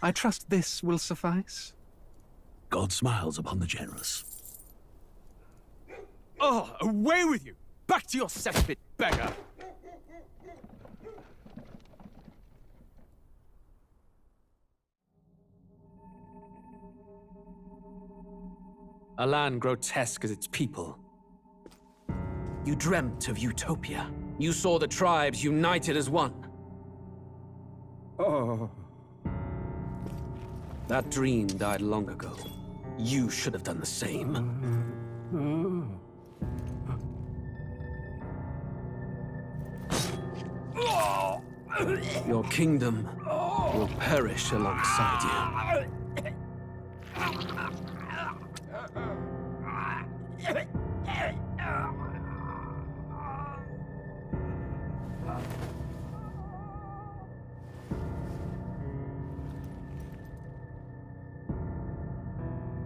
I trust this will suffice. God smiles upon the generous. Oh, away with you! Back to your cesspit, beggar! A land grotesque as its people. You dreamt of utopia. You saw the tribes united as one. Oh. That dream died long ago. You should have done the same. Your kingdom will perish alongside you.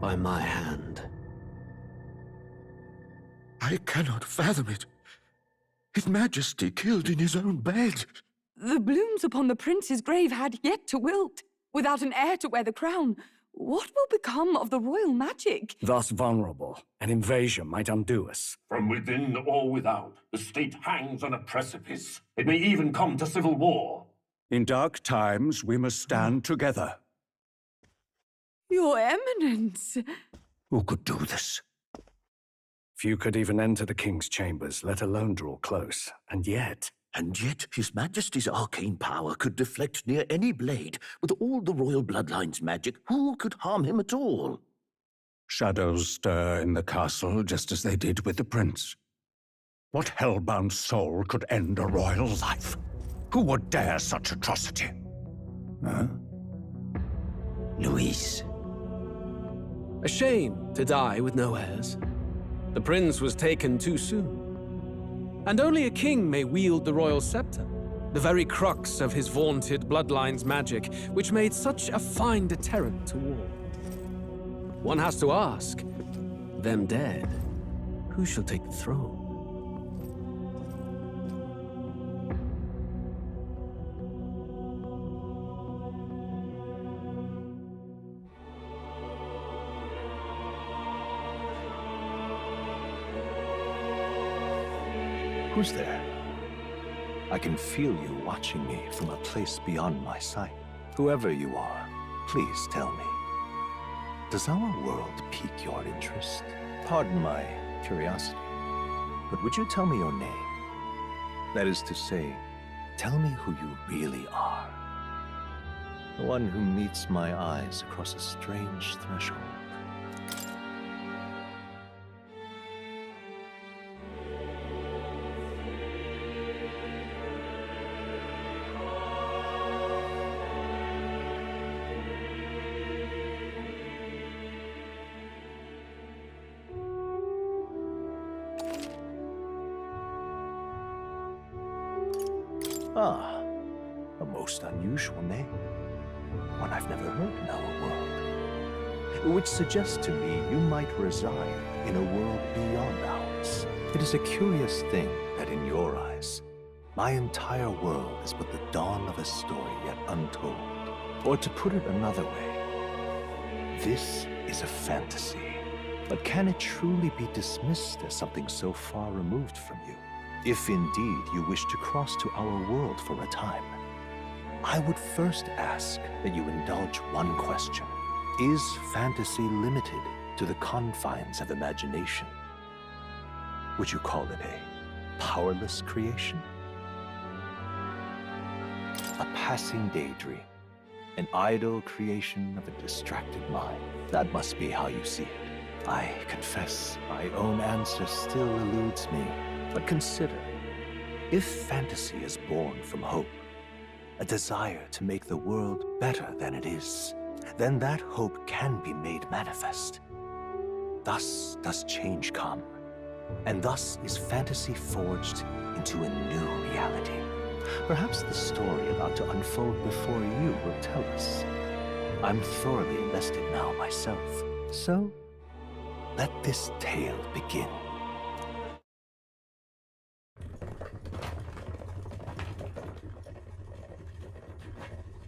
By my hand. I cannot fathom it. His Majesty killed in his own bed. The blooms upon the prince's grave had yet to wilt. Without an heir to wear the crown, what will become of the royal magic? Thus vulnerable, an invasion might undo us. From within or without, the state hangs on a precipice. It may even come to civil war. In dark times, we must stand together. Your Eminence! Who could do this? Few could even enter the king's chambers, let alone draw close. And yet, His Majesty's arcane power could deflect near any blade. With all the royal bloodline's magic, who could harm him at all? shadows stir in the castle just as they did with the prince. What hellbound soul could end a royal life? Who would dare such atrocity? Huh? Luis. A shame to die with no heirs. The prince was taken too soon. And only a king may wield the royal scepter, the very crux of his vaunted bloodline's magic, which made such a fine deterrent to war. One has to ask, them dead, who shall take the throne? Who's there? I can feel you watching me from a place beyond my sight. Whoever you are, please tell me. Does our world pique your interest? Pardon my curiosity, but would you tell me your name? That is to say, tell me who you really are. The one who meets my eyes across a strange threshold. Ah, a most unusual name. One I've never heard in our world. Which suggests to me you might reside in a world beyond ours. It is a curious thing that in your eyes, my entire world is but the dawn of a story yet untold. Or to put it another way, this is a fantasy. But can it truly be dismissed as something so far removed from you? If indeed you wish to cross to our world for a time, I would first ask that you indulge one question. Is fantasy limited to the confines of imagination? Would you call it a powerless creation? A passing daydream, an idle creation of a distracted mind. That must be how you see it. I confess my own answer still eludes me. But consider, if fantasy is born from hope, a desire to make the world better than it is, then that hope can be made manifest. Thus does change come, and thus is fantasy forged into a new reality. Perhaps the story about to unfold before you will tell us. I'm thoroughly invested now myself, so let this tale begin.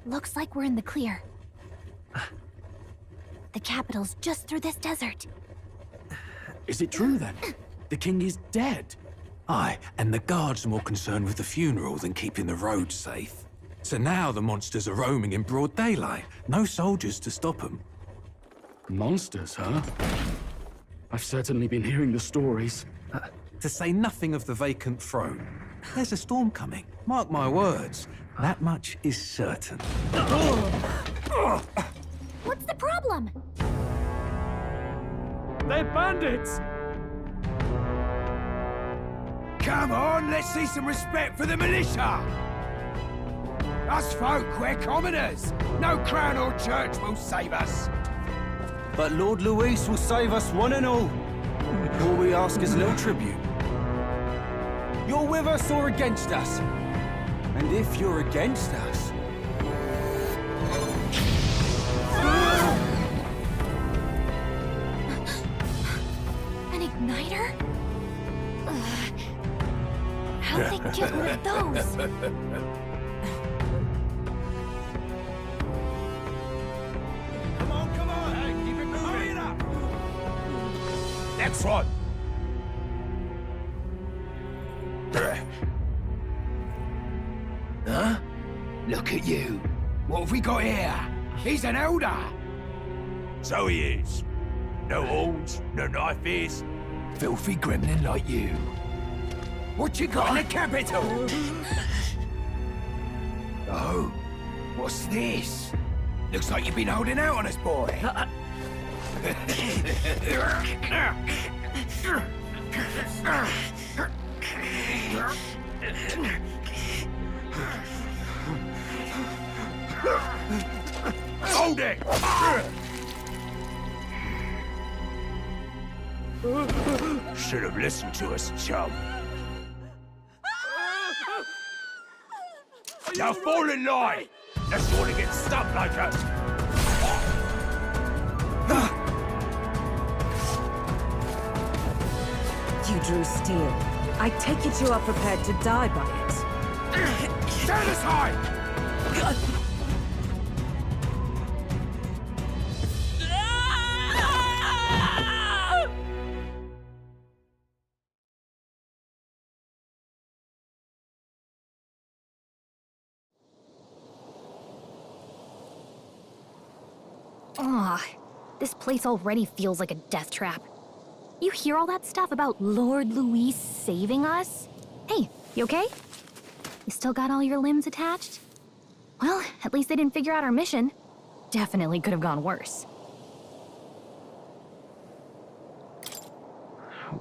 Looks like we're in the clear. capitals just through this desert. Is it true then? The king is dead? Aye, and the guards are more concerned with the funeral than keeping the roads safe. So now the monsters are roaming in broad daylight. No soldiers to stop them. Monsters, huh? I've certainly been hearing the stories. To say nothing of the vacant throne. There's a storm coming. Mark my words. That much is certain. What's the problem? They're bandits! Come on, let's see some respect for the militia! Us folk, we're commoners. No crown or church will save us. But Lord Luis will save us one and all. All we ask is little tribute. You're with us or against us? And if you're against us... An igniter? How'd they get one of those? Come on, hey, keep it moving. Hurry it up. Next one. Huh? Look at you. What have we got here? He's an elder. So he is. No horns, no knife ears. Filthy gremlin like you. What you got in the capital? Oh, what's this? Looks like you've been holding out on us, boy. Hold it! Should have listened to us, chum. Now fall in line! Unless you want to get stuck like us. You drew steel. I take it you are prepared to die by it. Stand aside! Ugh, this place already feels like a death trap. You hear all that stuff about Lord Luis saving us? Hey, you okay? You still got all your limbs attached? Well, at least they didn't figure out our mission. Definitely could have gone worse.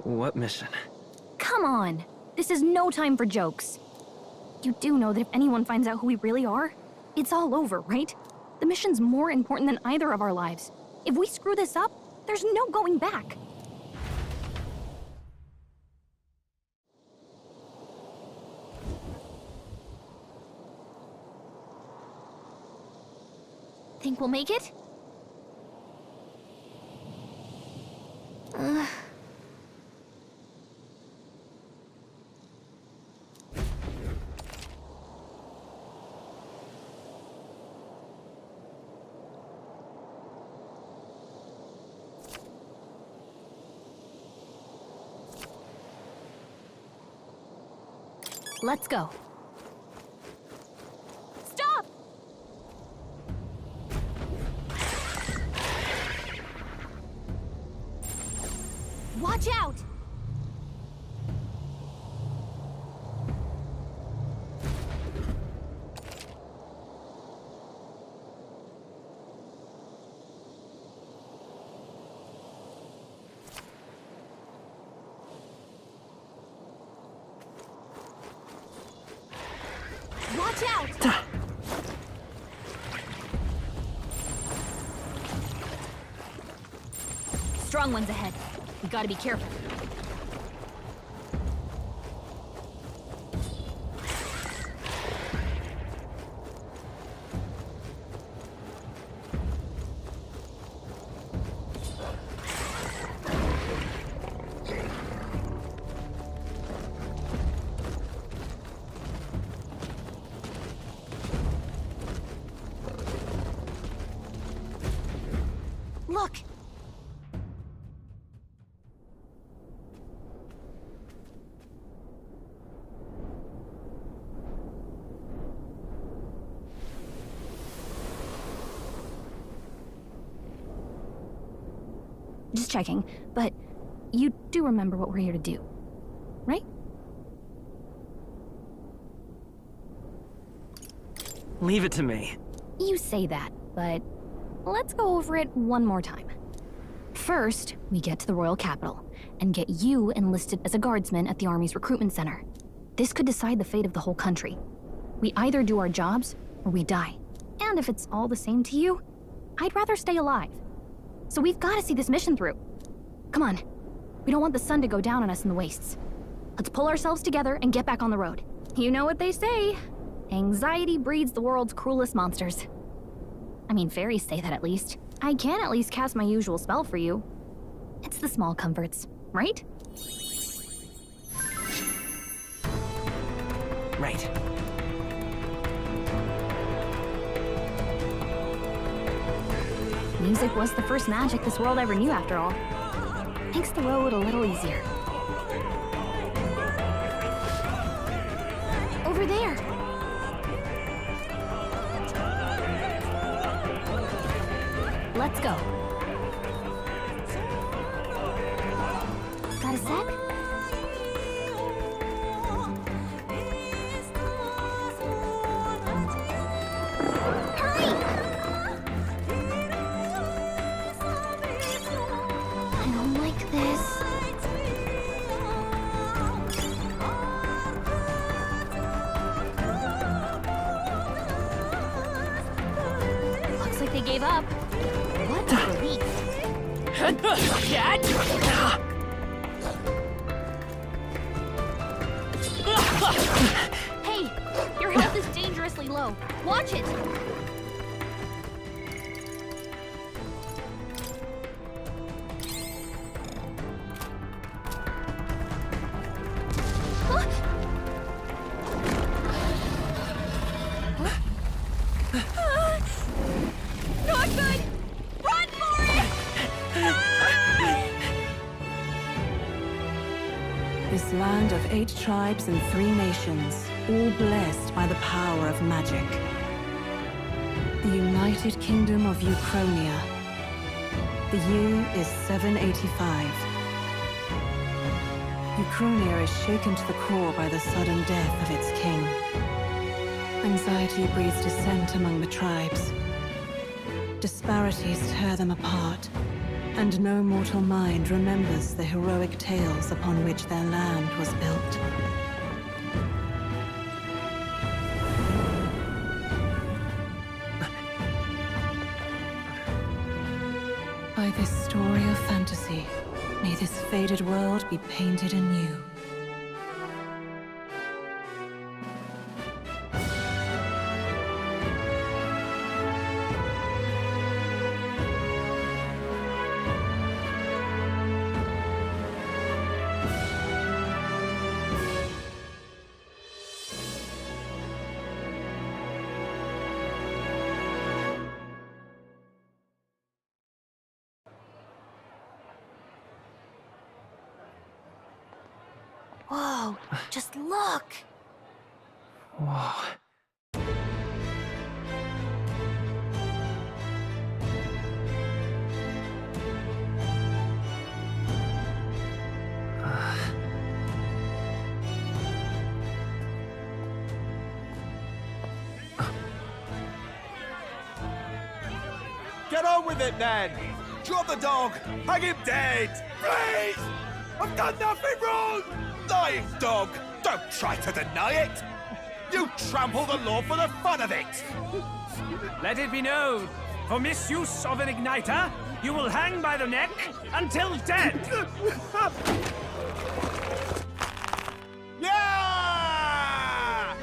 What mission? Come on! This is no time for jokes. You do know that if anyone finds out who we really are, it's all over, right? The mission's more important than either of our lives. If we screw this up, there's no going back. Think we'll make it? Let's go. Stop! Watch out! Watch out! Strong ones ahead. We gotta be careful. Look! Just checking, but you do remember what we're here to do, right? Leave it to me. You say that, but let's go over it one more time. First, we get to the royal capital and get you enlisted as a guardsman at the army's recruitment center. This could decide the fate of the whole country. We either do our jobs or we die. And if it's all the same to you, I'd rather stay alive. So we've got to see this mission through. Come on. We don't want the sun to go down on us in the wastes. Let's pull ourselves together and get back on the road. You know what they say. Anxiety breeds the world's cruelest monsters. I mean, fairies say that at least. I can at least cast my usual spell for you. It's the small comforts, right? Right. Music was the first magic this world ever knew, after all. Makes the road a little easier. Over there! Let's go. Got a sec? Hurry! I don't like this. Looks like they gave up. What a relief. Hey, your health is dangerously low. Watch it. Not good! Run for it! This land of 8 tribes and 3 nations, all blessed by the power of magic. The United Kingdom of Uchronia. The year is 785. Uchronia is shaken to the core by the sudden death of its king. Anxiety breeds dissent among the tribes. Disparities tear them apart, and no mortal mind remembers the heroic tales upon which their land was built. By this story of fantasy, may this faded world be painted anew. Whoa, just look! Whoa. Get on with it, then! Drop the dog! Hang him dead! Please! I've done nothing wrong! Lying dog! Don't try to deny it! You trample the law for the fun of it! Let it be known, for misuse of an igniter, you will hang by the neck until dead! Yeah!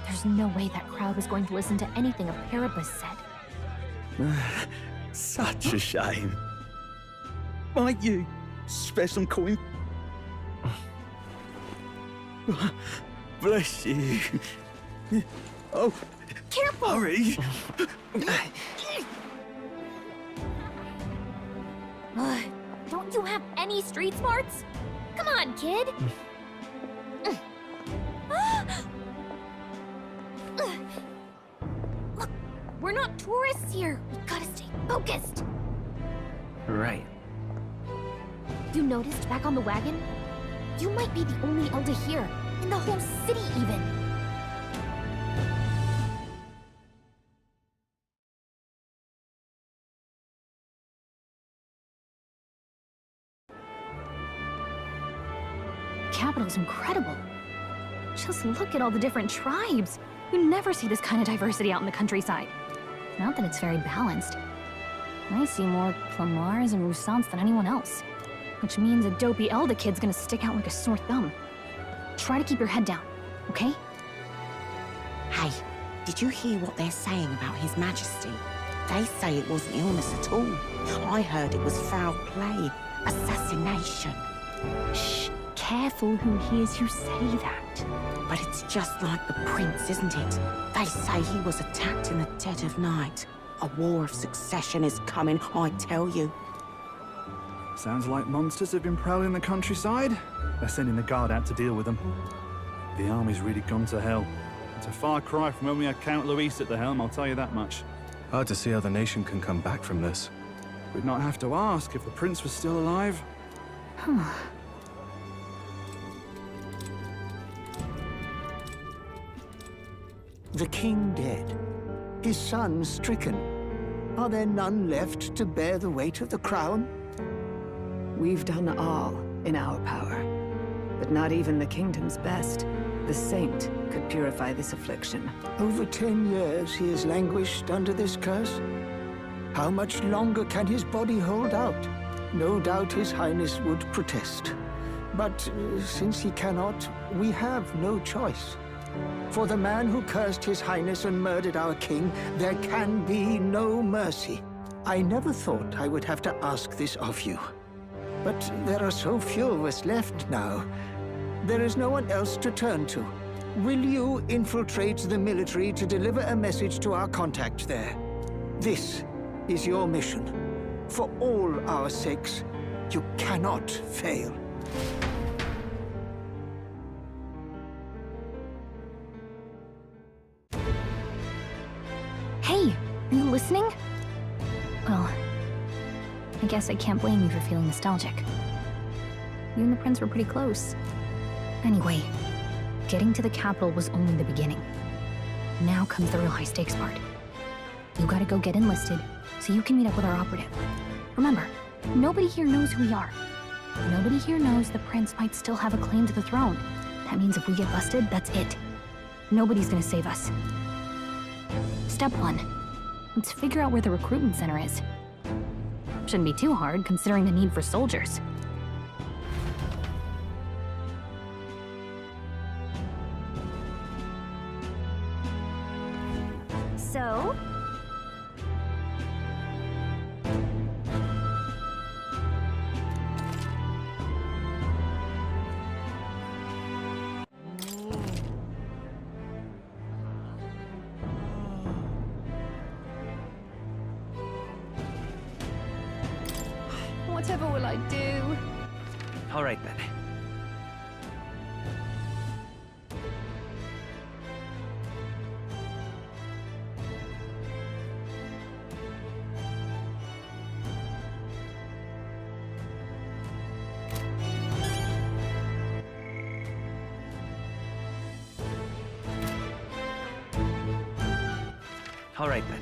There's no way that crowd was going to listen to anything a Paribus said. Such a shame. Might you spare some coin? Bless you. Oh, careful! Hurry! Don't you have any street smarts? Come on, kid! Look, we're not tourists here. We gotta stay focused. Right. You noticed back on the wagon? You might be the only elder here, in the whole city even. The capital's incredible. Just look at all the different tribes. You never see this kind of diversity out in the countryside. Not that it's very balanced. I see more Plamars and Roussants than anyone else. Which means a dopey Elder kid's gonna stick out like a sore thumb. Try to keep your head down, okay? Hey, did you hear what they're saying about His Majesty? They say it wasn't illness at all. I heard it was foul play, assassination. Shh, careful who hears you say that. But it's just like the prince, isn't it? They say he was attacked in the dead of night. A war of succession is coming, I tell you. Sounds like monsters have been prowling the countryside. They're sending the guard out to deal with them. The army's really gone to hell. It's a far cry from when we had Count Luis at the helm, I'll tell you that much. Hard to see how the nation can come back from this. We'd not have to ask if the prince was still alive. The king dead, his son stricken. Are there none left to bear the weight of the crown? We've done all in our power, but not even the kingdom's best. The saint could purify this affliction. Over 10 years he has languished under this curse. How much longer can his body hold out? No doubt his highness would protest. But since he cannot, we have no choice. For the man who cursed his highness and murdered our king, there can be no mercy. I never thought I would have to ask this of you. But there are so few of us left now. There is no one else to turn to. Will you infiltrate the military to deliver a message to our contact there? This is your mission. For all our sakes, you cannot fail. Hey, are you listening? Well, I guess I can't blame you for feeling nostalgic. You and the prince were pretty close. Anyway, getting to the capital was only the beginning. Now comes the real high-stakes part. You gotta go get enlisted, so you can meet up with our operative. Remember, nobody here knows who we are. Nobody here knows the prince might still have a claim to the throne. That means if we get busted, that's it. Nobody's gonna save us. Step 1. Let's figure out where the recruitment center is. Shouldn't be too hard, considering the need for soldiers. So? Whatever will I do? All right, then. All right, then.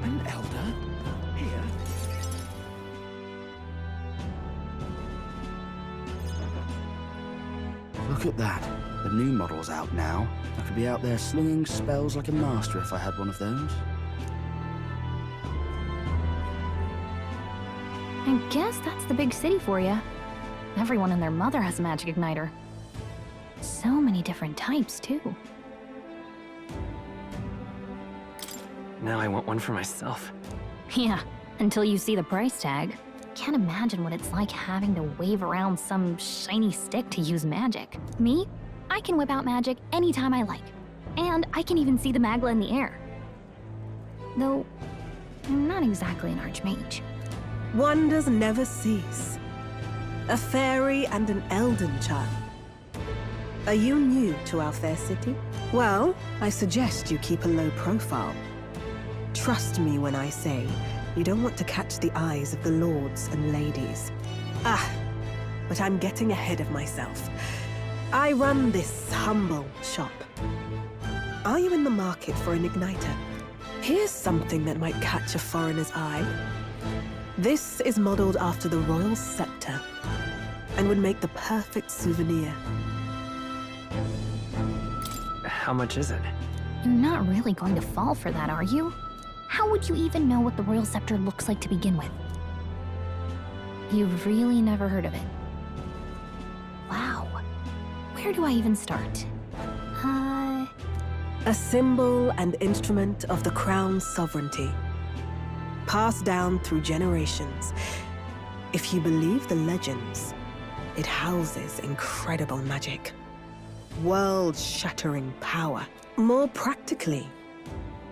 An elder? Here? Look at that. The new model's out now. I could be out there slinging spells like a master if I had one of those. I guess that's the big city for you. Everyone and their mother has a magic igniter. So many different types, too. Now I want one for myself. Yeah, until you see the price tag. Can't imagine what it's like having to wave around some shiny stick to use magic. Me? I can whip out magic anytime I like. And I can even see the magla in the air. Though, I'm not exactly an archmage. Wonders never cease. A fairy and an elden child. Are you new to our fair city? Well, I suggest you keep a low profile. Trust me when I say you don't want to catch the eyes of the lords and ladies. But I'm getting ahead of myself. I run this humble shop. Are you in the market for an igniter? Here's something that might catch a foreigner's eye. This is modeled after the royal scepter and would make the perfect souvenir. How much is it? You're not really going to fall for that, are you? How would you even know what the royal scepter looks like to begin with? You've really never heard of it. Wow. Where do I even start? A symbol and instrument of the crown's sovereignty. Passed down through generations. If you believe the legends, it houses incredible magic. World-shattering power. More practically,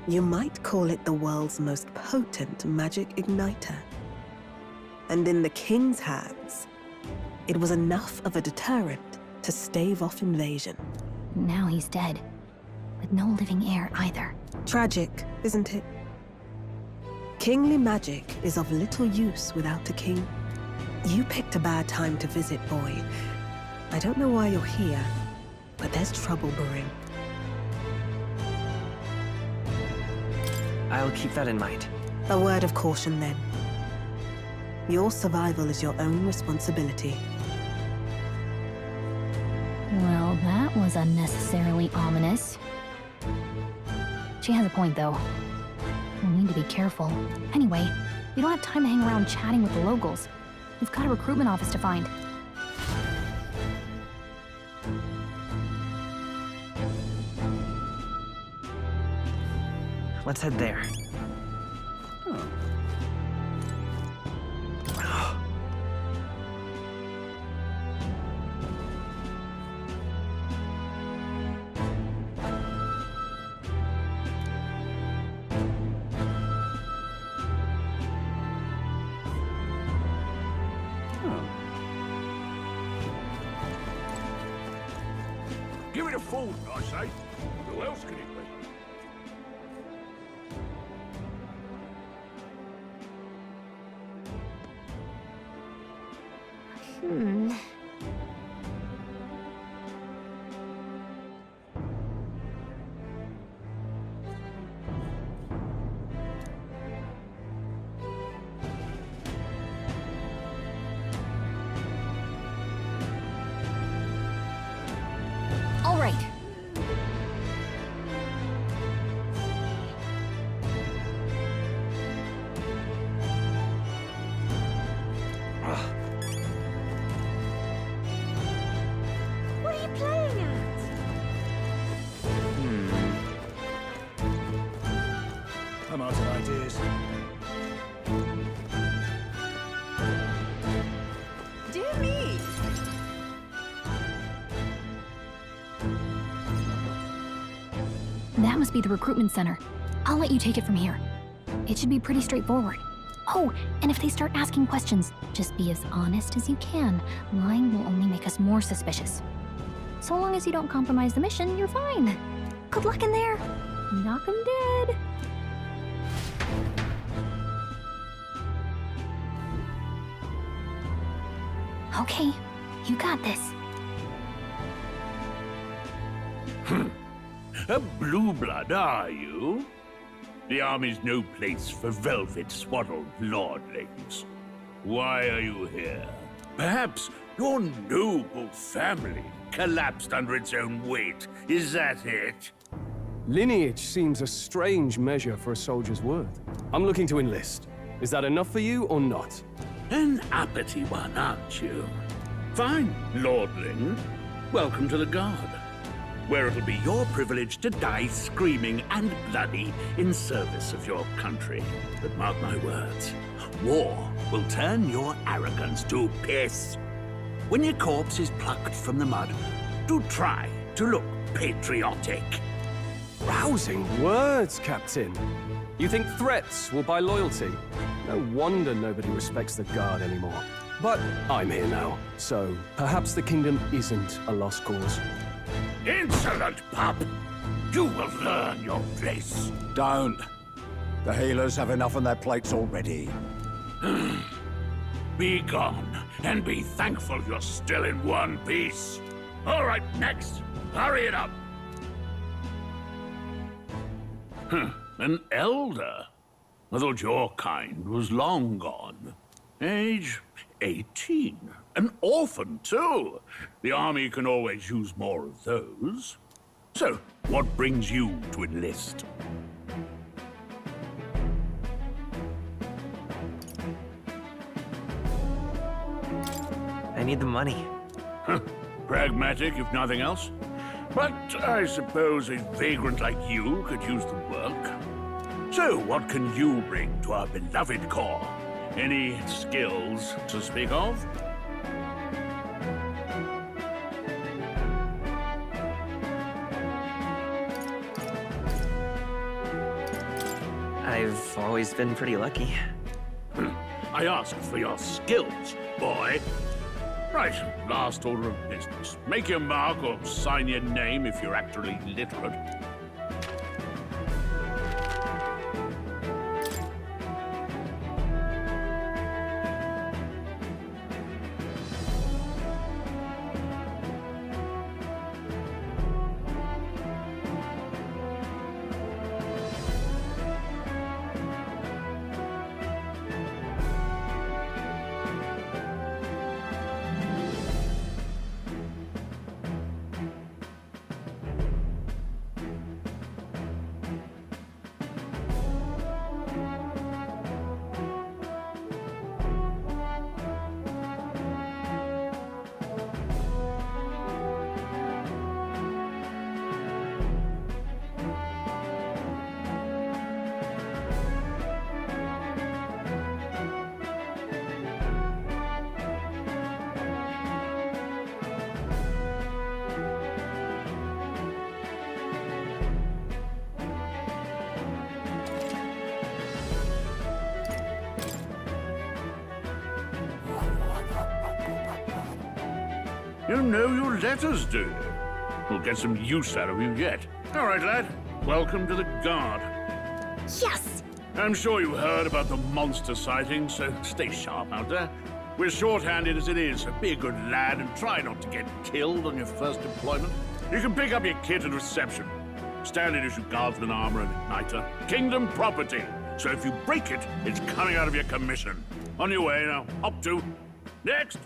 you might call it the world's most potent magic igniter. And in the king's hands, it was enough of a deterrent to stave off invasion. Now he's dead, with no living heir either. Tragic, isn't it? Kingly magic is of little use without a king. You picked a bad time to visit, boy. I don't know why you're here, but there's trouble brewing. I'll keep that in mind. A word of caution, then. Your survival is your own responsibility. Well, that was unnecessarily ominous. She has a point, though. We'll need to be careful. Anyway, we don't have time to hang around chatting with the locals. We've got a recruitment office to find. Let's head there. Give it a fold, I say. Who else can it be? All right. What are you playing at? I'm out of ideas. Dear me! That must be the recruitment center. I'll let you take it from here. It should be pretty straightforward. Oh, and if they start asking questions, just be as honest as you can. Lying will only make us more suspicious. So long as you don't compromise the mission, you're fine. Good luck in there. Knock 'em dead. Okay, you got this. A blue blood, are you? The army's no place for velvet-swaddled lordlings. Why are you here? Perhaps your noble family collapsed under its own weight. Is that it? Lineage seems a strange measure for a soldier's worth. I'm looking to enlist. Is that enough for you or not? An uppity one, aren't you? Fine, lordling. Welcome to the Guard, where it'll be your privilege to die screaming and bloody in service of your country. But mark my words, war will turn your arrogance to piss. When your corpse is plucked from the mud, do try to look patriotic. Rousing words, Captain. You think threats will buy loyalty? No wonder nobody respects the Guard anymore. But I'm here now, so perhaps the kingdom isn't a lost cause. Insolent pup! You will learn your place. Don't. The healers have enough on their plates already. Be gone, and be thankful you're still in one piece. All right, next. Hurry it up. An elder? I thought your kind was long gone. Age 18. An orphan, too. The army can always use more of those. So, what brings you to enlist? I need the money. Pragmatic, if nothing else. But I suppose a vagrant like you could use the work. So, what can you bring to our beloved corps? Any skills to speak of? I've always been pretty lucky. I asked for your skills, boy. Right, last order of business. Make your mark or sign your name if you're actually literate. You know your letters, do you? We'll get some use out of you yet. All right, lad. Welcome to the Guard. Yes! I'm sure you heard about the monster sighting, so stay sharp out there. We're short-handed as it is, so be a good lad and try not to get killed on your first deployment. You can pick up your kit at reception. Standard issue guardsman armor and igniter. Kingdom property. So if you break it, it's coming out of your commission. On your way now. Up to. Next!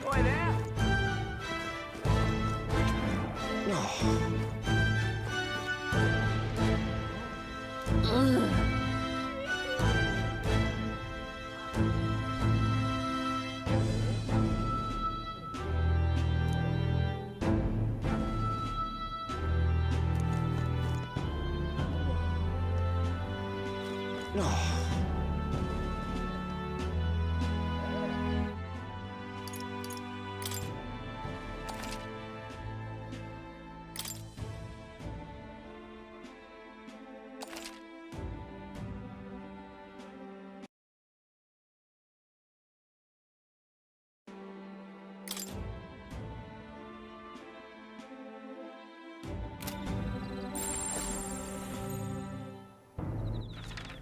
Boy there!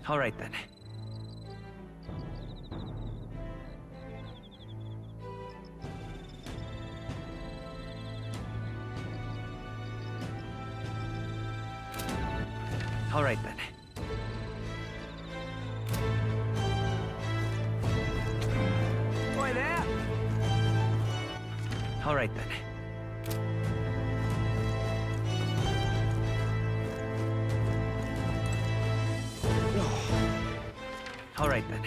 All right, then. All right, then. Boy there! All right, then. All right, then.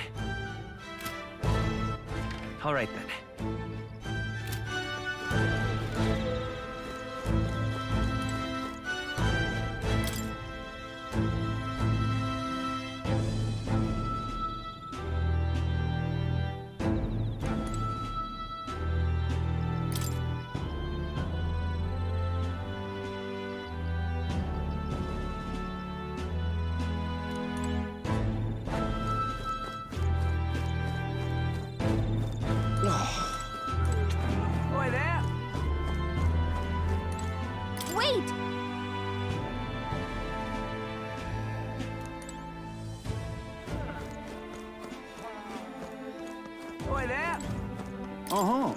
All right, then. boy there? Uh-huh.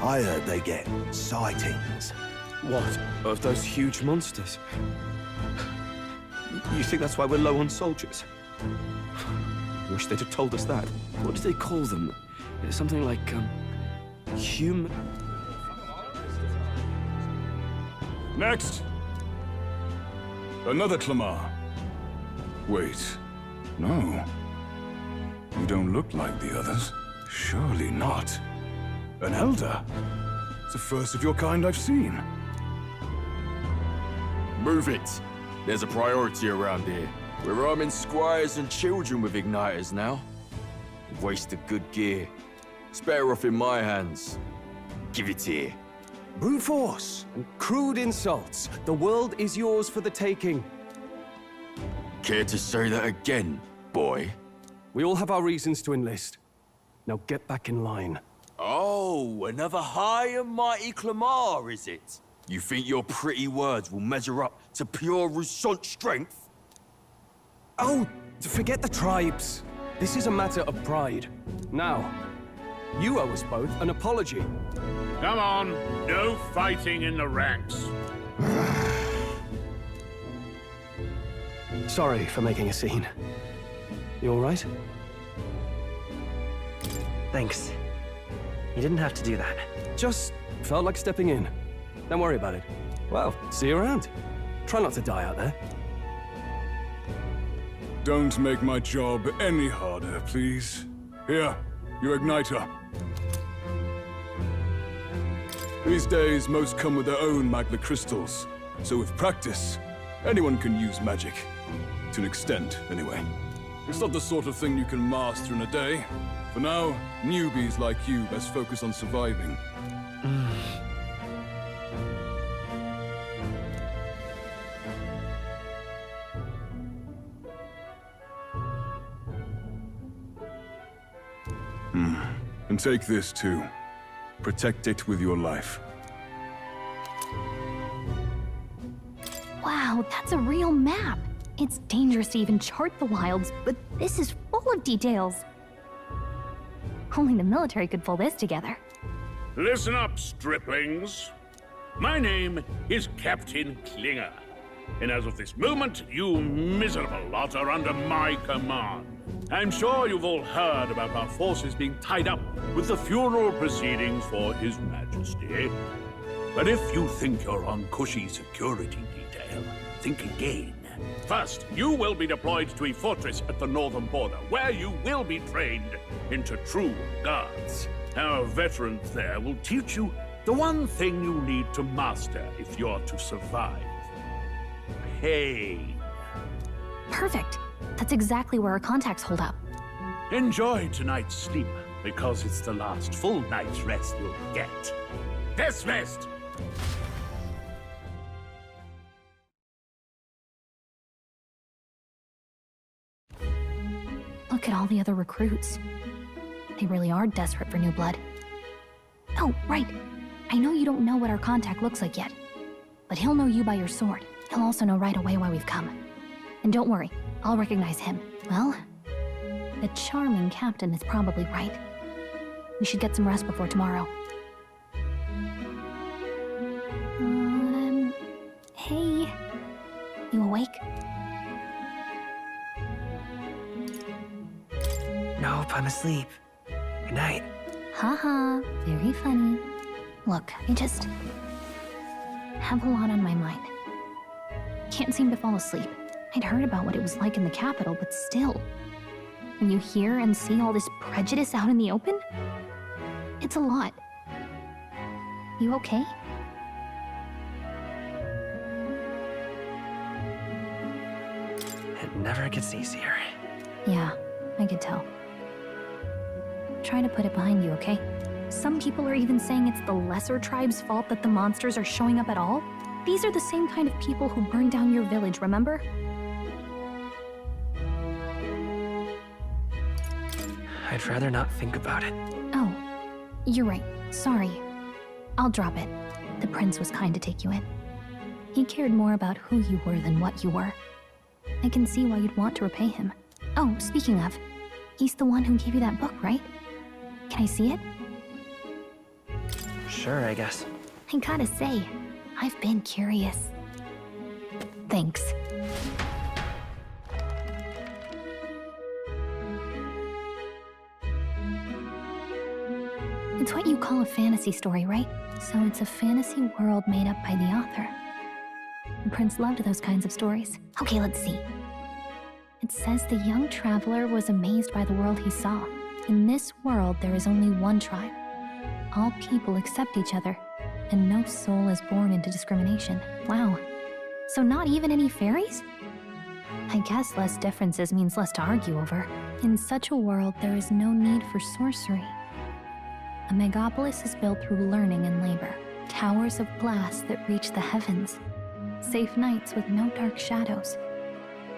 I heard they get sightings. What? Of those huge monsters? You think that's why we're low on soldiers? Wish they'd have told us that. What do they call them? Something like, human... Next! Another Clamar. Wait. No. You don't look like the others. Surely not. An elder? It's the first of your kind I've seen. Move it. There's a priority around here. We're arming squires and children with igniters now. Waste of good gear. It's better off in my hands. Give it here. Brute force and crude insults. The world is yours for the taking. Care to say that again, boy? We all have our reasons to enlist. Now get back in line. Oh, another high and mighty Clamar, is it? You think your pretty words will measure up to pure Rousseau strength? Oh, forget the tribes. This is a matter of pride. Now, you owe us both an apology. Come on, no fighting in the ranks. Sorry for making a scene. You all right? Thanks. You didn't have to do that. Just felt like stepping in. Don't worry about it. Well, see you around. Try not to die out there. Don't make my job any harder, please. Here, your igniter. These days, most come with their own magna crystals. So with practice, anyone can use magic. To an extent, anyway. It's not the sort of thing you can master in a day. For now, newbies like you best focus on surviving. And take this too. Protect it with your life. Wow, that's a real map. It's dangerous to even chart the wilds, but this is full of details. Only the military could pull this together. Listen up, striplings. My name is Captain Klinger, and as of this moment, you miserable lot are under my command. I'm sure you've all heard about our forces being tied up with the funeral proceedings for His Majesty. But if you think you're on cushy security detail, think again. First, you will be deployed to a fortress at the northern border, where you will be trained into true guards. Our veterans there will teach you the one thing you need to master if you're to survive. Pain. Perfect. That's exactly where our contacts hold up. Enjoy tonight's sleep, because it's the last full night's rest you'll get. Dismissed! Look at all the other recruits. They really are desperate for new blood. Oh, right. I know you don't know what our contact looks like yet, but he'll know you by your sword. He'll also know right away why we've come. And don't worry, I'll recognize him. Well, the charming captain is probably right. We should get some rest before tomorrow. Hey. You awake? Nope, I'm asleep. Good night. Haha, very funny. Look, I just have a lot on my mind. Can't seem to fall asleep. I'd heard about what it was like in the capital, but still. When you hear and see all this prejudice out in the open, it's a lot. You okay? It never gets easier. Yeah, I could tell. Try to put it behind you, okay? Some people are even saying it's the lesser tribe's fault that the monsters are showing up at all. These are the same kind of people who burned down your village, remember? I'd rather not think about it. Oh, you're right. Sorry. I'll drop it. The prince was kind to take you in. He cared more about who you were than what you were. I can see why you'd want to repay him. Oh, speaking of, he's the one who gave you that book, right? Can I see it? Sure, I guess. I gotta say, I've been curious. Thanks. It's what you call a fantasy story, right? So it's a fantasy world made up by the author. The prince loved those kinds of stories. Okay, let's see. It says the young traveler was amazed by the world he saw. In this world, there is only one tribe. All people accept each other, and no soul is born into discrimination. Wow. So not even any fairies? I guess less differences means less to argue over. In such a world, there is no need for sorcery. A megapolis is built through learning and labor. Towers of glass that reach the heavens. Safe nights with no dark shadows.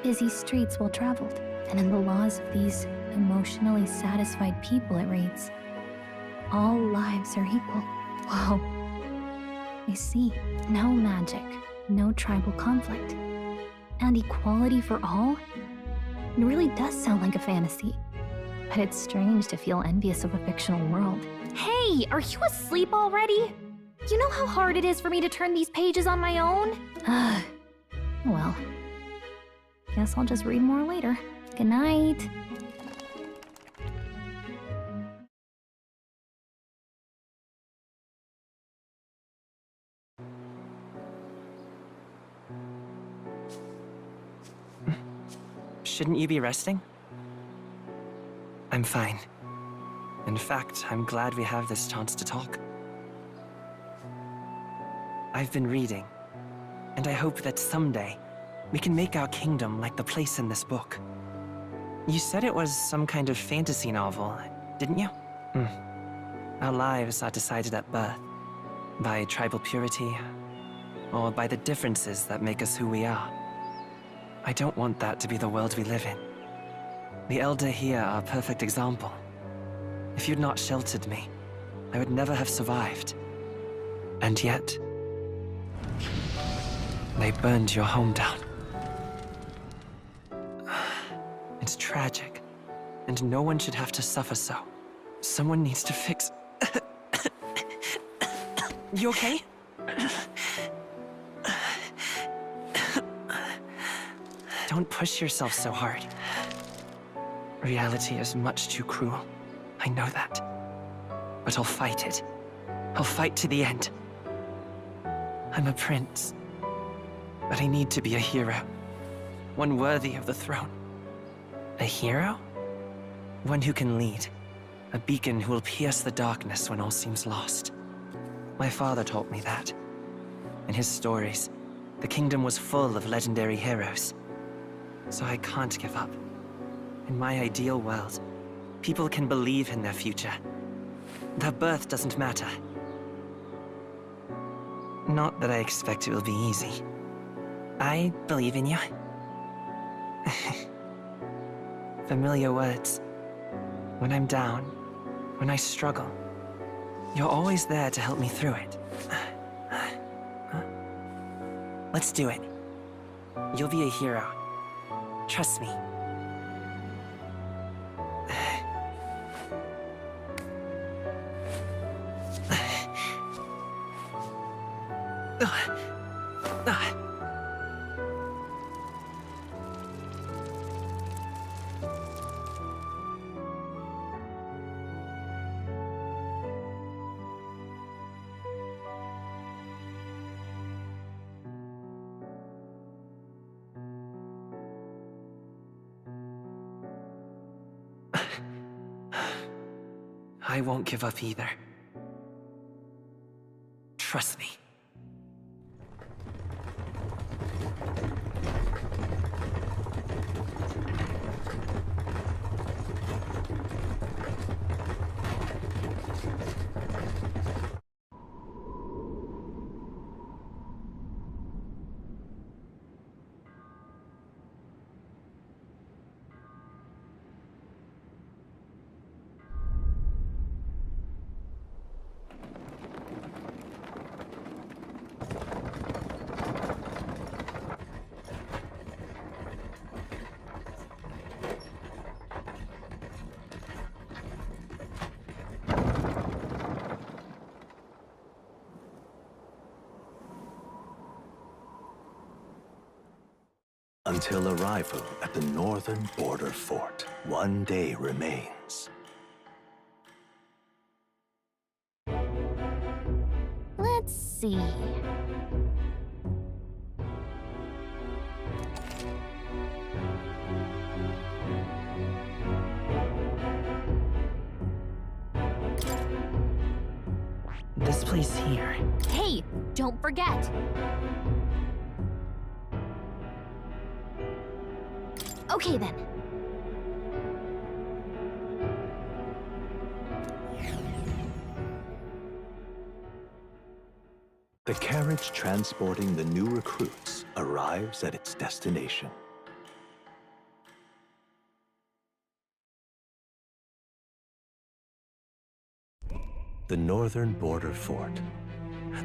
Busy streets well traveled. And in the laws of these emotionally satisfied people, it reads, all lives are equal. Wow. I see. No magic, no tribal conflict. And equality for all? It really does sound like a fantasy. But it's strange to feel envious of a fictional world. Hey, are you asleep already? You know how hard it is for me to turn these pages on my own? Well, guess I'll just read more later. Good night. Shouldn't you be resting? I'm fine. In fact, I'm glad we have this chance to talk. I've been reading, and I hope that someday we can make our kingdom like the place in this book. You said it was some kind of fantasy novel, didn't you? Our lives are decided at birth, by tribal purity, or by the differences that make us who we are. I don't want that to be the world we live in. The Elder here are a perfect example. If you'd not sheltered me, I would never have survived. And yet, they burned your home down. It's tragic, and no one should have to suffer so. Someone needs to fix... You okay? Don't push yourself so hard. Reality is much too cruel. I know that. But I'll fight it. I'll fight to the end. I'm a prince. But I need to be a hero. One worthy of the throne. A hero? One who can lead. A beacon who will pierce the darkness when all seems lost. My father taught me that. In his stories, the kingdom was full of legendary heroes. So I can't give up. In my ideal world, people can believe in their future. Their birth doesn't matter. Not that I expect it will be easy. I believe in you. Familiar words. When I'm down, when I struggle, you're always there to help me through it. Let's do it. You'll be a hero. Trust me. I won't give up either. Trust me. until arrival at the northern border fort. One day remains. Let's see. This place here. Hey, don't forget. Okay then. The carriage transporting the new recruits arrives at its destination. The northern border fort.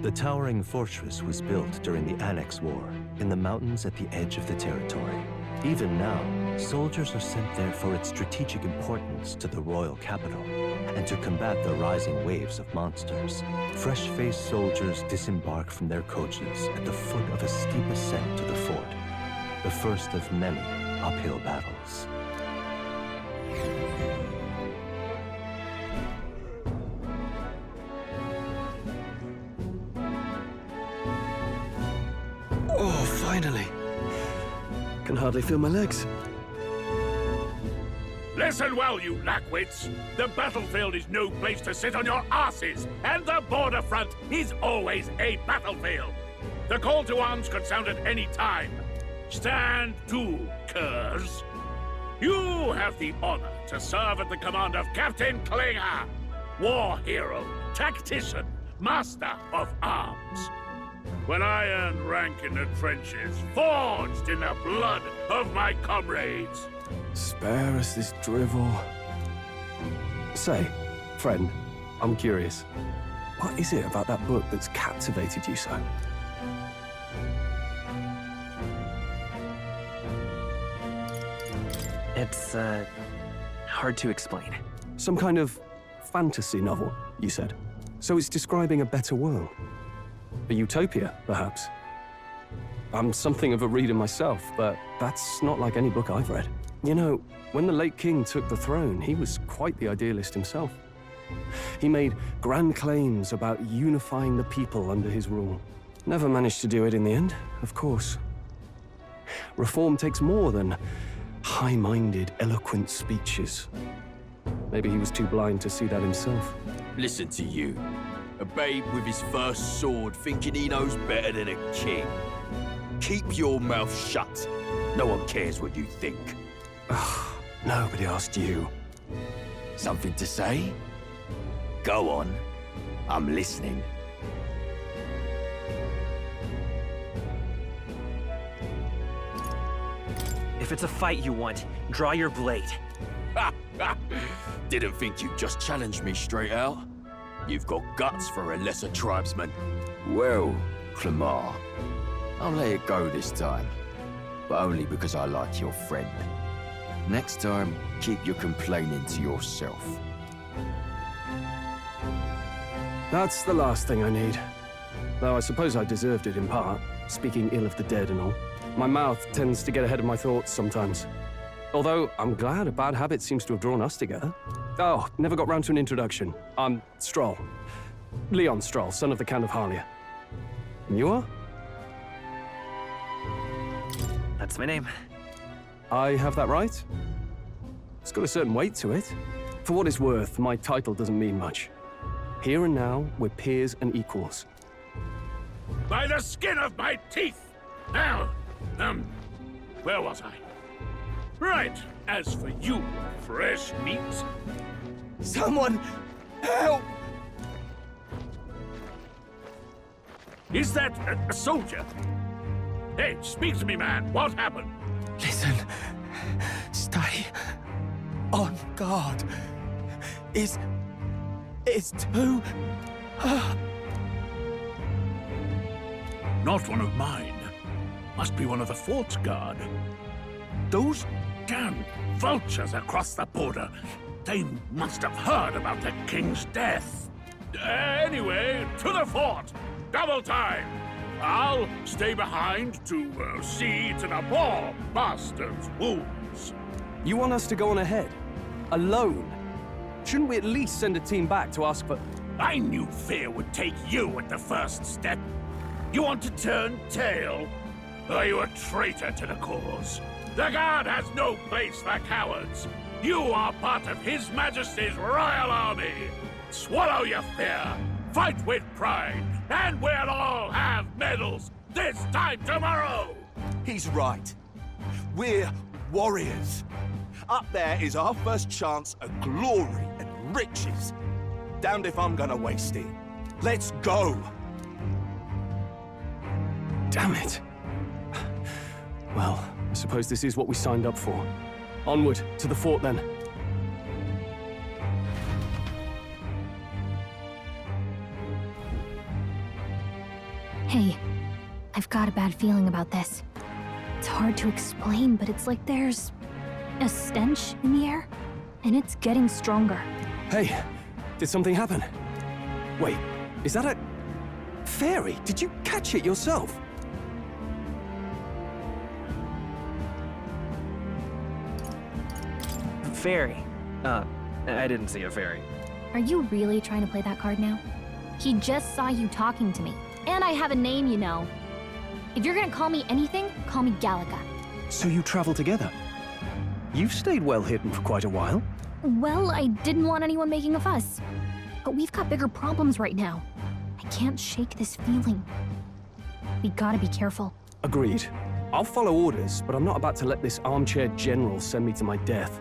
The towering fortress was built during the Annex War in the mountains at the edge of the territory. Even now, soldiers are sent there for its strategic importance to the royal capital and to combat the rising waves of monsters. Fresh-faced soldiers disembark from their coaches at the foot of a steep ascent to the fort, the first of many uphill battles. Oh, finally. Can hardly feel my legs. Listen well, you lackwits. The battlefield is no place to sit on your asses, and the border front is always a battlefield. The call to arms could sound at any time. Stand to, curs. You have the honor to serve at the command of Captain Klinger, war hero, tactician, master of arms. When I earned rank in the trenches, forged in the blood of my comrades. Spare us this drivel. Say, friend, I'm curious. What is it about that book that's captivated you so? It's, hard to explain. Some kind of fantasy novel, you said. So it's describing a better world. A utopia, perhaps. I'm something of a reader myself, but that's not like any book I've read. You know, when the late king took the throne, he was quite the idealist himself. He made grand claims about unifying the people under his rule. Never managed to do it in the end, of course. Reform takes more than high-minded, eloquent speeches. Maybe he was too blind to see that himself. Listen to you. A babe with his first sword thinking he knows better than a king. Keep your mouth shut. No one cares what you think. Nobody asked you. Something to say? Go on. I'm listening. If it's a fight you want, draw your blade. Didn't think you'd just challenge me straight out. You've got guts for a lesser tribesman. Well, Clemar, I'll let it go this time. But only because I like your friend. Next time, keep your complaining to yourself. That's the last thing I need. Though I suppose I deserved it in part, speaking ill of the dead and all. My mouth tends to get ahead of my thoughts sometimes. Although, I'm glad a bad habit seems to have drawn us together. Oh, never got round to an introduction. I'm Stroll. Leon Stroll, son of the Count of Harlia. And you are? That's my name. I have that right? It's got a certain weight to it. For what it's worth, my title doesn't mean much. Here and now, we're peers and equals. By the skin of my teeth! Now, where was I? Right, as for you, fresh meat. Someone, help! Is that a soldier? Hey, speak to me, man. What happened? Listen, stay on guard. It's too... Not one of mine. Must be one of the fort's guard. Those damn vultures across the border. They must have heard about the king's death. Anyway, to the fort. Double time. I'll stay behind to see to the poor bastard's wounds. You want us to go on ahead? Alone? Shouldn't we at least send a team back to ask for... I knew fear would take you at the first step. You want to turn tail? Are you a traitor to the cause? The Guard has no place for cowards. You are part of His Majesty's Royal Army. Swallow your fear, fight with pride, and we'll all have medals this time tomorrow! He's right. We're warriors. Up there is our first chance at glory and riches. Damned if I'm gonna waste it. Let's go! Damn it. Well, I suppose this is what we signed up for. Onward, to the fort then. Hey, I've got a bad feeling about this. It's hard to explain, but it's like there's a stench in the air, and it's getting stronger. Hey, did something happen? Wait, is that a... fairy? Did you catch it yourself? Fairy? I didn't see a fairy. Are you really trying to play that card now? He just saw you talking to me, and I have a name, you know. If you're gonna call me anything, call me Gallica. So you travel together? You've stayed well hidden for quite a while. Well, I didn't want anyone making a fuss. But we've got bigger problems right now. I can't shake this feeling. We gotta be careful. Agreed. I'll follow orders, but I'm not about to let this armchair general send me to my death.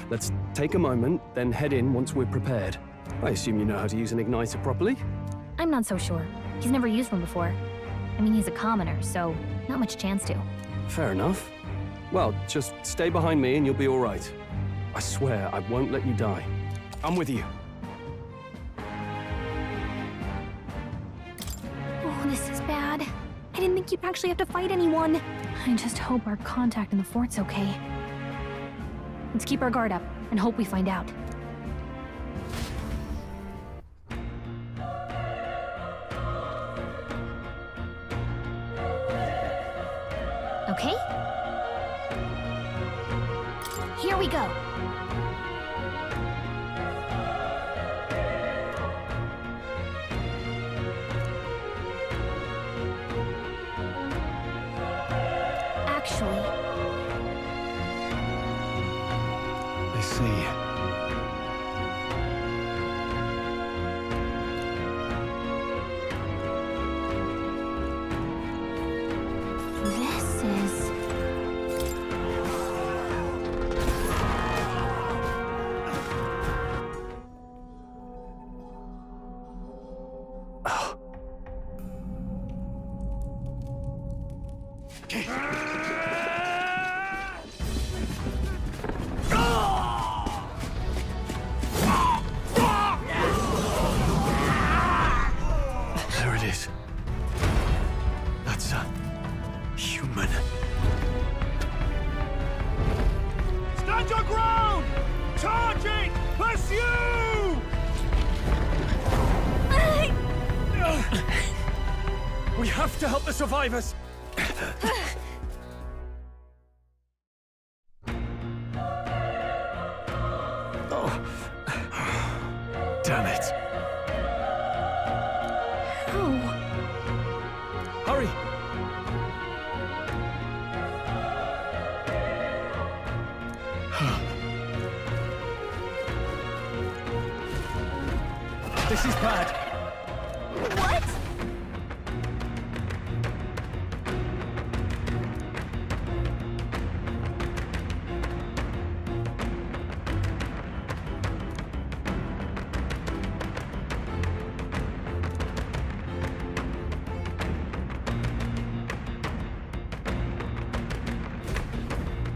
Let's take a moment, then head in once we're prepared. I assume you know how to use an igniter properly? I'm not so sure. He's never used one before. I mean, he's a commoner, so not much chance to. Fair enough. Well, just stay behind me and you'll be all right. I swear I won't let you die. I'm with you. Oh, this is bad. I didn't think you'd actually have to fight anyone. I just hope our contact in the fort's okay. Let's keep our guard up and hope we find out. Okay? Here we go. Actually... I see. This is... There it is. That's a... human. Stand your ground! Charge it! Pursue! We have to help the survivors! Oh. Damn it. How? Hurry! This is bad. What?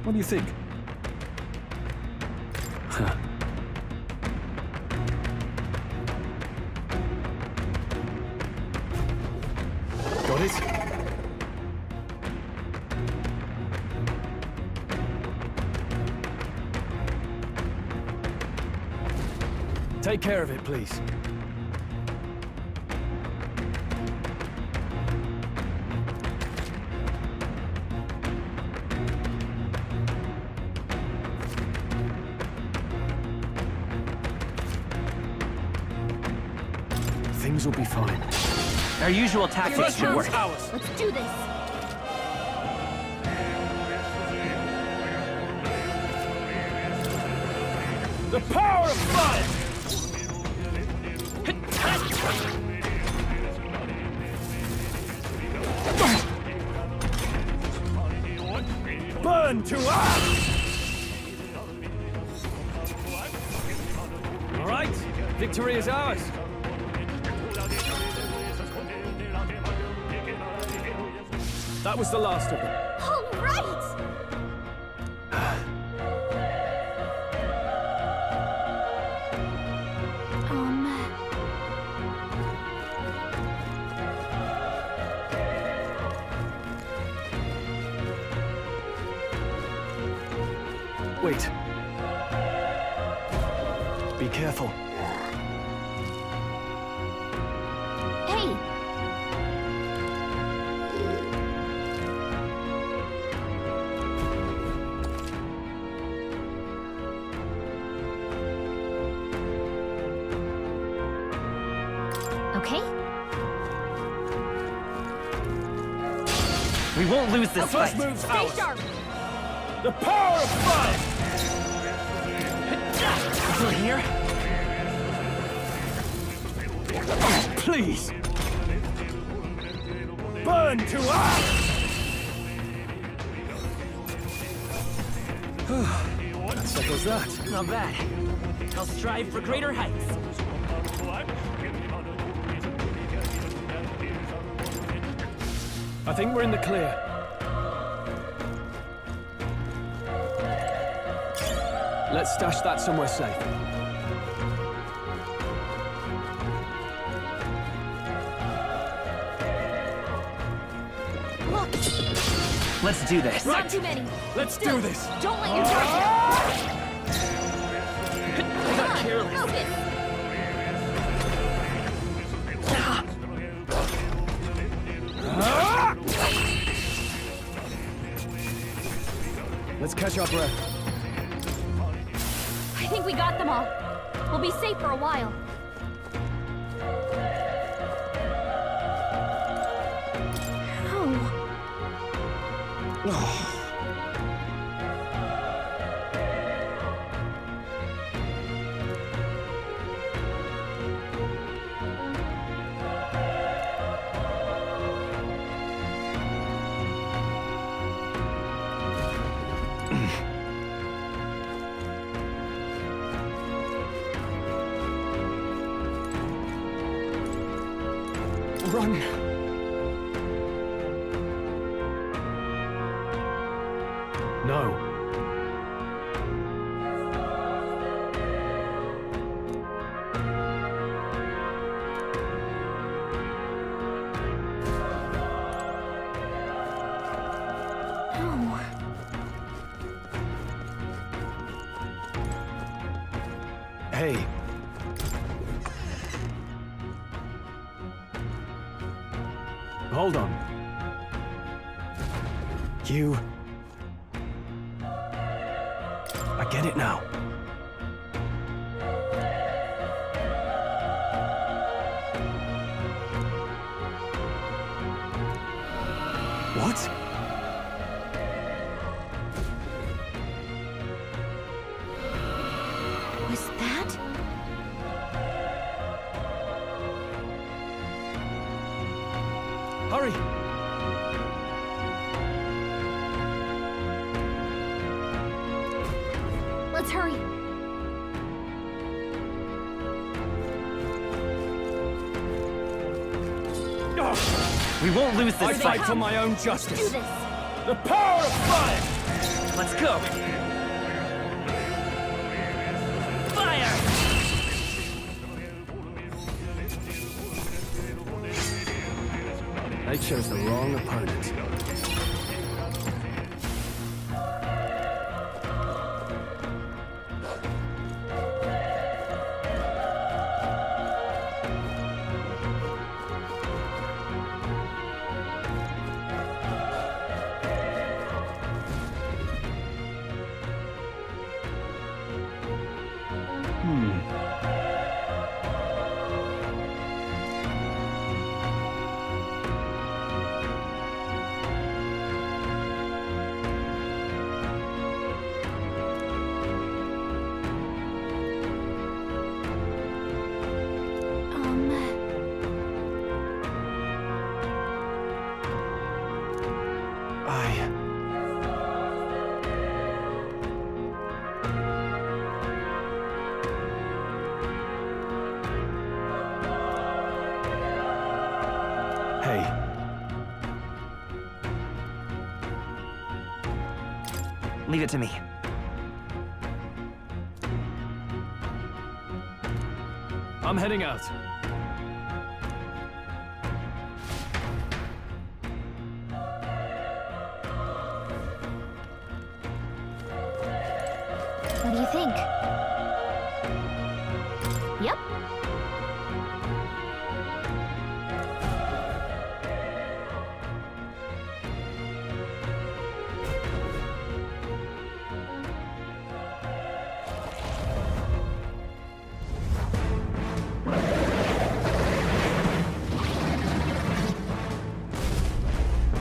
What do you think? Huh. Got it? Take care of it, please. Things will be fine. Our usual tactics should work. Let's do this. The power of fire! Burn to us! All right, victory is ours. That was the last of them. All right! Wait. Be careful. Hey! Okay? We won't lose this fight. First move's Stay ours. sharp! The power of fire! Still here? Please! Burn to us! That settles that. Not bad. I'll strive for greater heights. I think we're in the clear. Let's stash that somewhere safe. Look! Let's do this. Not too many. Let's Still, do this. Don't let your guard I got careless. Focus! Let's catch our breath. I think we got them all. We'll be safe for a while. Oh. Run. No. Hey. Hold on. You... I get it now. What? Was that? Hurry! Let's hurry. We won't lose this I fight. fight for my own Do justice. this. The power of fire! Let's go. Fire! They chose the wrong opponent. Leave it to me. I'm heading out. What do you think? Yep.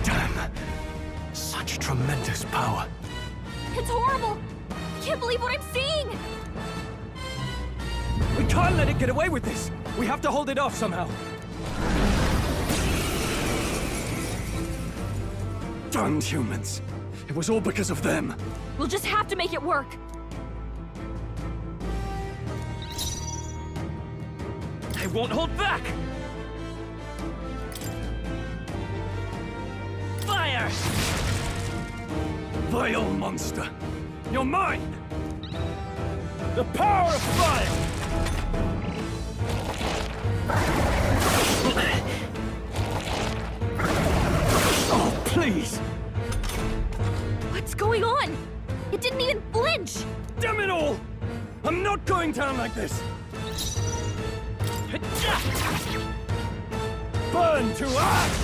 Damn. Such tremendous power. It's horrible! I can't believe what I'm seeing! We can't let it get away with this! We have to hold it off somehow. Damned humans. It was all because of them. We'll just have to make it work. They won't hold back! Fire! Vile monster! You're mine! The power of fire! Oh, please! What's going on? It didn't even flinch! Damn it all! I'm not going down like this! Burn to ash!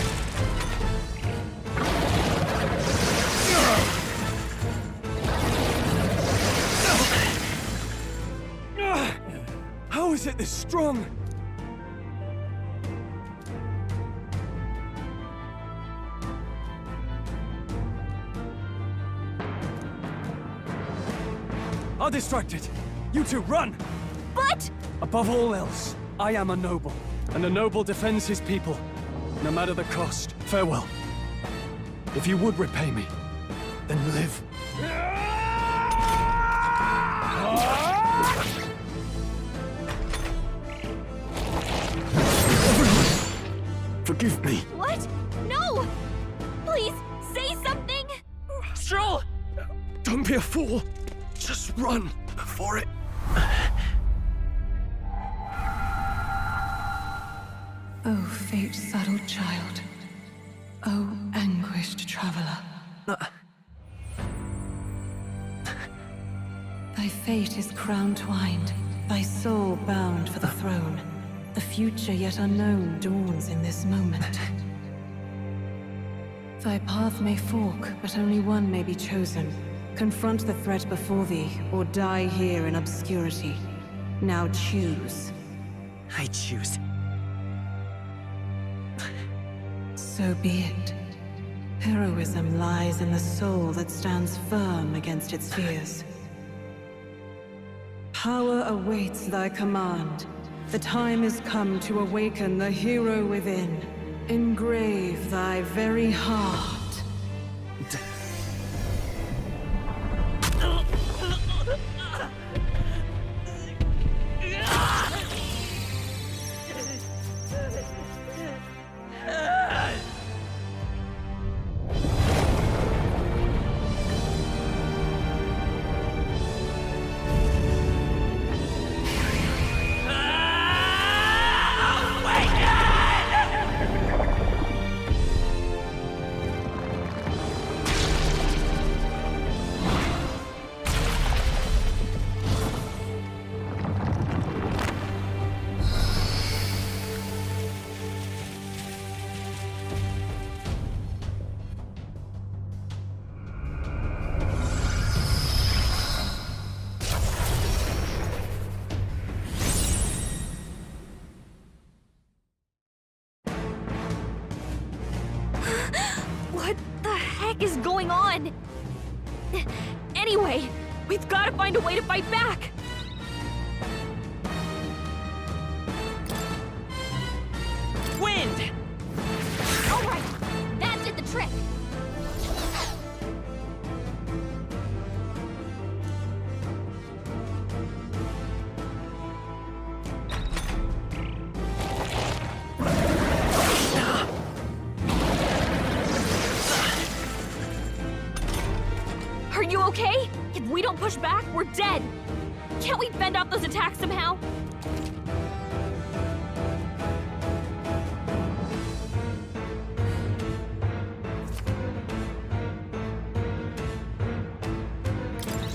How is it this strong? I'll distract it. You two, run! But... Above all else, I am a noble, and a noble defends his people, no matter the cost. Farewell. If you would repay me, then live. Forgive me. What? No! Please, say something! Stroll! Don't be a fool. Just run before it... Oh, fate-saddled child. Oh, anguished traveler. Thy fate is crown-twined, thy soul bound for the throne. The future yet unknown dawns in this moment. Thy path may fork, but only one may be chosen. Confront the threat before thee, or die here in obscurity. Now choose. I choose. So be it. Heroism lies in the soul that stands firm against its fears. Power awaits thy command. The time is come to awaken the hero within. Engrave thy very heart. What the heck is going on? Anyway, we've got to find a way to fight back! Wind! Alright, that did the trick! Are you okay? don't push back, we're dead. Can't we fend off those attacks somehow?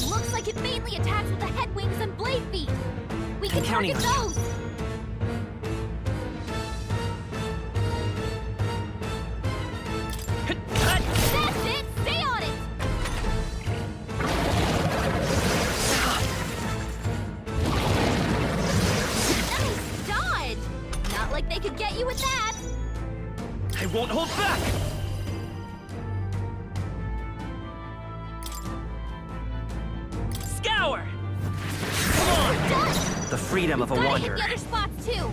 Looks like it mainly attacks with the head wings and blade feet. We can target those. That's it! Stay on it! Nice dodge! Not like they could get you with that! I won't hold back! Scour! Come on! The freedom of a Gotta wanderer. hit the other spots too!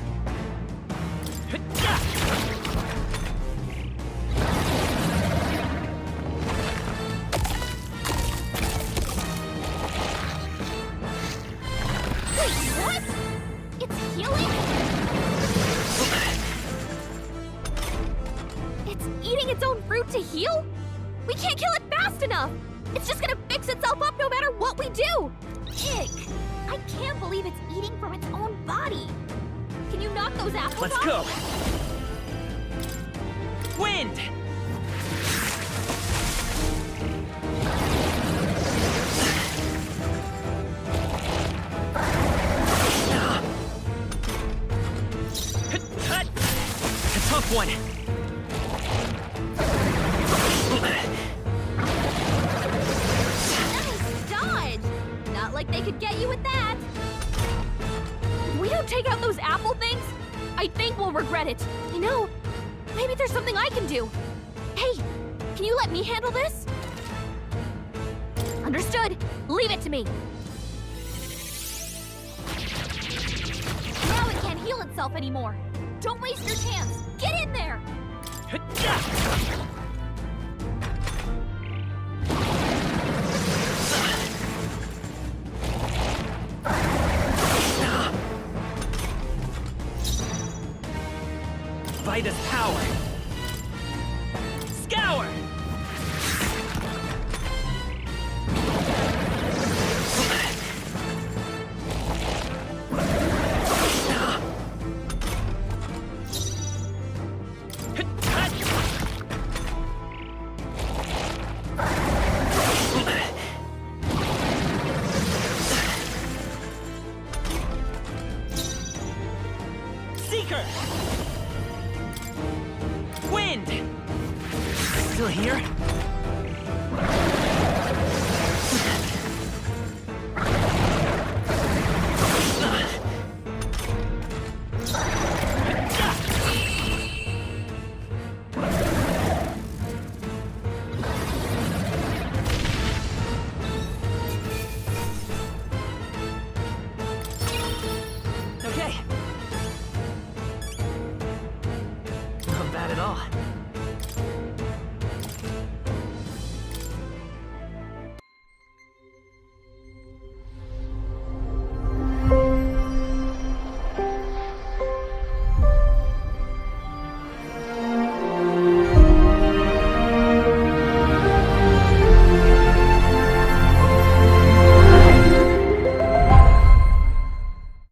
Wait, what? It's healing? It's eating its own fruit to heal? We can't kill it fast enough! It's just gonna fix itself up no matter what we do! Ick! I can't believe it's eating from its own body! Can you knock those apples Let's off? go! Wind! A tough one! Nice dodge! Not like they could get you with that! If we don't take out those apple things, I think we'll regret it. You know, maybe there's something I can do. Hey, can you let me handle this? Understood. Leave it to me. Now it can't heal itself anymore. Don't waste your chance. Get in there! Vida's power! Scour! Seeker! Wind! Still here?